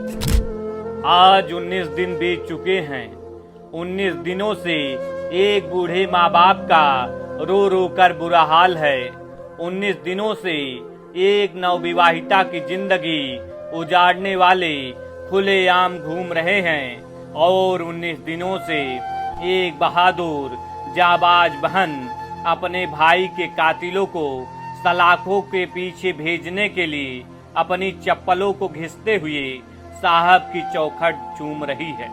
आज 19 दिन बीत चुके हैं। 19 दिनों से एक बूढ़े माँ बाप का रो रो कर बुरा हाल है। 19 दिनों से एक नवविवाहिता की जिंदगी उजाड़ने वाले खुलेआम घूम रहे हैं और 19 दिनों से एक बहादुर जाबाज बहन अपने भाई के कातिलों को सलाखों के पीछे भेजने के लिए अपनी चप्पलों को घिसते हुए साहब की चौखट चूम रही है।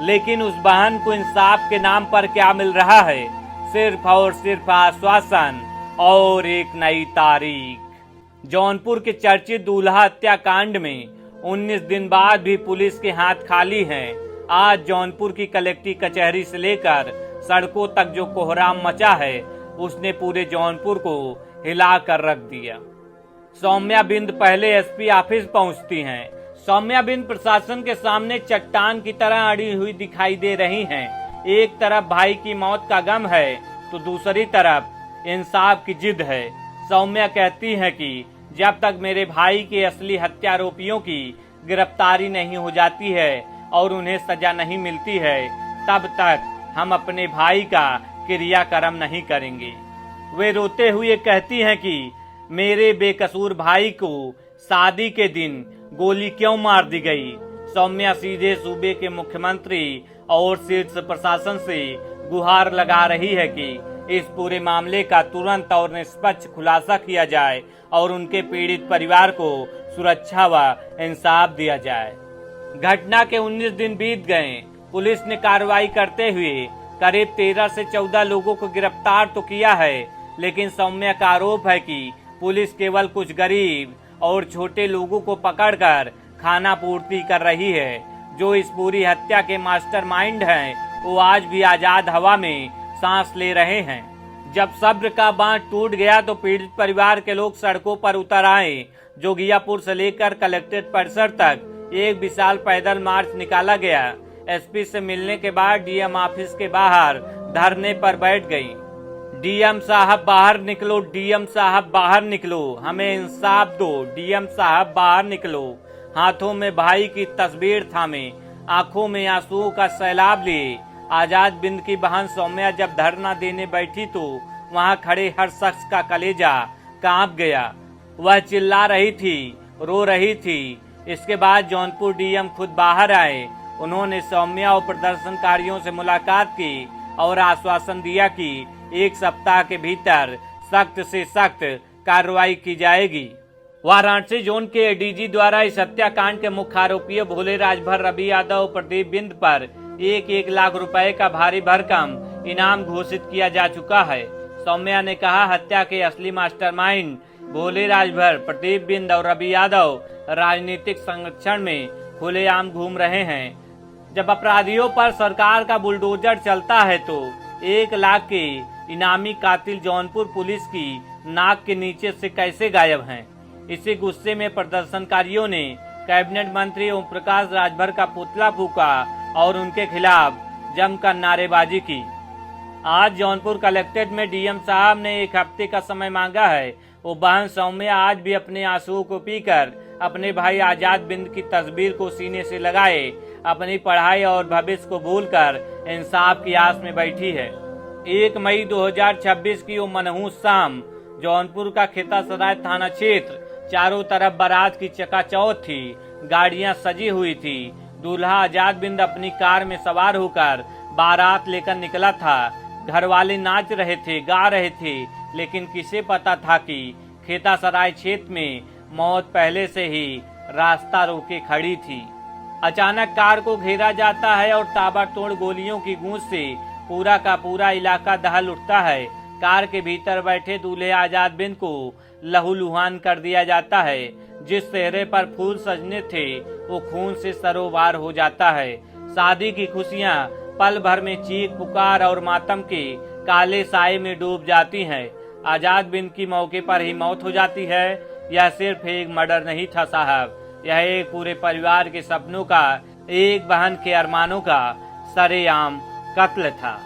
लेकिन उस बहन को इंसाफ के नाम पर क्या मिल रहा है? सिर्फ और सिर्फ आश्वासन और एक नई तारीख। जौनपुर के चर्चित दूल्हा हत्याकांड में 19 दिन बाद भी पुलिस के हाथ खाली हैं। आज जौनपुर की कलेक्टर कचहरी से लेकर सड़कों तक जो कोहराम मचा है उसने पूरे जौनपुर को हिला कर रख दिया। सौम्या बिंद पहले एसपी ऑफिस पहुंचती हैं। सौम्या बिंद प्रशासन के सामने चट्टान की तरह अड़ी हुई दिखाई दे रही हैं। एक तरफ भाई की मौत का गम है तो दूसरी तरफ इंसाफ की जिद है। सौम्या कहती है कि जब तक मेरे भाई के असली हत्यारोपियों की गिरफ्तारी नहीं हो जाती है और उन्हें सजा नहीं मिलती है तब तक हम अपने भाई का क्रियाक्रम नहीं करेंगे। वे रोते हुए कहती हैं कि मेरे बेकसूर भाई को शादी के दिन गोली क्यों मार दी गई। सौम्या सीधे सूबे के मुख्यमंत्री और शीर्ष प्रशासन से गुहार लगा रही है कि इस पूरे मामले का तुरंत और निष्पक्ष खुलासा किया जाए और उनके पीड़ित परिवार को सुरक्षा व इंसाफ दिया जाए। घटना के 19 दिन बीत गए। पुलिस ने कार्रवाई करते हुए करीब 13 से 14 लोगों को गिरफ्तार तो किया है, लेकिन सौम्या का आरोप है कि पुलिस केवल कुछ गरीब और छोटे लोगों को पकड़कर खाना पूर्ति कर रही है। जो इस पूरी हत्या के मास्टरमाइंड हैं, वो आज भी आजाद हवा में सांस ले रहे हैं। जब सब्र का बांध टूट गया तो पीड़ित परिवार के लोग सड़कों पर उतर आए। जोगियापुर से लेकर कलेक्ट्रेट परिसर तक एक विशाल पैदल मार्च निकाला गया। एसपी से मिलने के बाद डीएम ऑफिस के बाहर धरने पर बैठ गई। डीएम साहब बाहर निकलो, डीएम साहब बाहर निकलो, हमें इंसाफ दो, डीएम साहब बाहर निकलो। हाथों में भाई की तस्वीर थामे, आंखों में आंसुओं का सैलाब लिए आजाद बिंद की बहन सौम्या जब धरना देने बैठी तो वहां खड़े हर शख्स का कलेजा कांप गया। वह चिल्ला रही थी, रो रही थी। इसके बाद जौनपुर डीएम खुद बाहर आए। उन्होंने सौम्या और प्रदर्शनकारियों से मुलाकात की और आश्वासन दिया कि 1 सप्ताह के भीतर सख्त से सख्त कार्रवाई की जाएगी। वाराणसी जोन के एडीजी द्वारा इस हत्याकांड के मुख्य आरोपियों भोले राजभर, रवि यादव और प्रदीप बिंद पर 1-1 लाख रुपए का भारी भरकम इनाम घोषित किया जा चुका है। सौम्या ने कहा, हत्या के असली मास्टरमाइंड भोले राजभर, प्रदीप बिंद और रवि यादव राजनीतिक संरक्षण में खुलेआम घूम रहे हैं। जब अपराधियों पर सरकार का बुलडोजर चलता है तो 1 लाख के इनामी कातिल जौनपुर पुलिस की नाक के नीचे से कैसे गायब हैं? इसी गुस्से में प्रदर्शनकारियों ने कैबिनेट मंत्री ओम प्रकाश राजभर का पुतला फूका और उनके खिलाफ जमकर नारेबाजी की। आज जौनपुर कलेक्ट्रेट में डीएम साहब ने 1 हफ्ते का समय मांगा है। वो बहन सौम्या आज भी अपने आंसुओं को पीकर अपने भाई आजाद बिंद की तस्वीर को सीने से लगाए अपनी पढ़ाई और भविष्य को भूलकर इंसाफ की आस में बैठी है। 1 मई 2026 की वो मनहूस शाम जौनपुर का खेतासराय थाना क्षेत्र, चारों तरफ बारात की चकाचौंध थी। गाड़ियां सजी हुई थी। दूल्हा आजाद बिंद अपनी कार में सवार होकर बारात लेकर निकला था। घर वाले नाच रहे थे, गा रहे थे, लेकिन किसे पता था कि खेतासराय क्षेत्र में मौत पहले से ही रास्ता रोके खड़ी थी। अचानक कार को घेरा जाता है और ताबड़तोड़ गोलियों की गूंज से पूरा का पूरा इलाका दहल उठता है। कार के भीतर बैठे दूल्हे आजाद बिंद को लहूलुहान कर दिया जाता है। जिस चेहरे पर फूल सजने थे वो खून से सरोवार हो जाता है। शादी की खुशियां पल भर में चीख पुकार और मातम के काले साए में डूब जाती हैं। आजाद बिंद की मौके पर ही मौत हो जाती है। यह सिर्फ एक मर्डर नहीं था साहब, यह एक पूरे परिवार के सपनों का, एक बहन के अरमानों का सरेआम कत्ल था।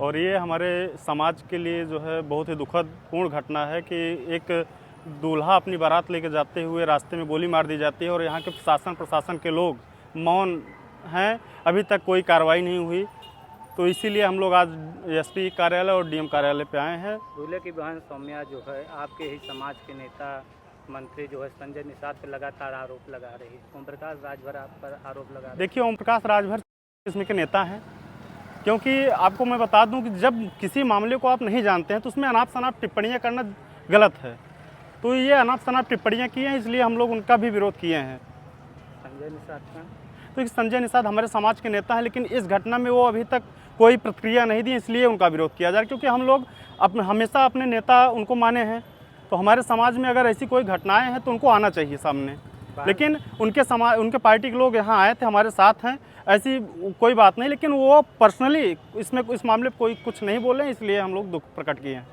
और ये हमारे समाज के लिए जो है बहुत ही दुखद पूर्ण घटना है कि एक दूल्हा अपनी बारात लेके जाते हुए रास्ते में गोली मार दी जाती है और यहाँ के प्रशासन के लोग मौन हैं, अभी तक कोई कार्रवाई नहीं हुई। तो इसीलिए हम लोग आज एसपी कार्यालय और डीएम कार्यालय पे आए हैं। दूल्हे की बहन सौम्या जो है आपके ही समाज के नेता मंत्री जो है संजय निषाद पर लगातार आरोप लगा रही है, ओम प्रकाश राजभर आप पर आरोप लगा रहे हैं। देखिए, ओम प्रकाश राजभर इसमें के नेता हैं, क्योंकि आपको मैं बता दूं कि जब किसी मामले को आप नहीं जानते हैं तो उसमें अनाप शनाप टिप्पणियां करना गलत है। तो ये अनाप शनाप टिप्पणियां की हैं, इसलिए हम लोग उनका भी विरोध किए हैं। संजय निषाद का तो संजय निषाद हमारे समाज के नेता हैं, लेकिन इस घटना में वो अभी तक कोई प्रतिक्रिया नहीं दी, इसलिए उनका विरोध किया जा रहा है। क्योंकि हम लोग हमेशा अपने नेता उनको माने हैं, तो हमारे समाज में अगर ऐसी कोई घटनाएं हैं तो उनको आना चाहिए सामने। लेकिन उनके पार्टी के लोग यहाँ आए थे, हमारे साथ हैं, ऐसी कोई बात नहीं, लेकिन वो पर्सनली इस मामले पर कोई कुछ नहीं बोले, इसलिए हम लोग दुख प्रकट किए हैं।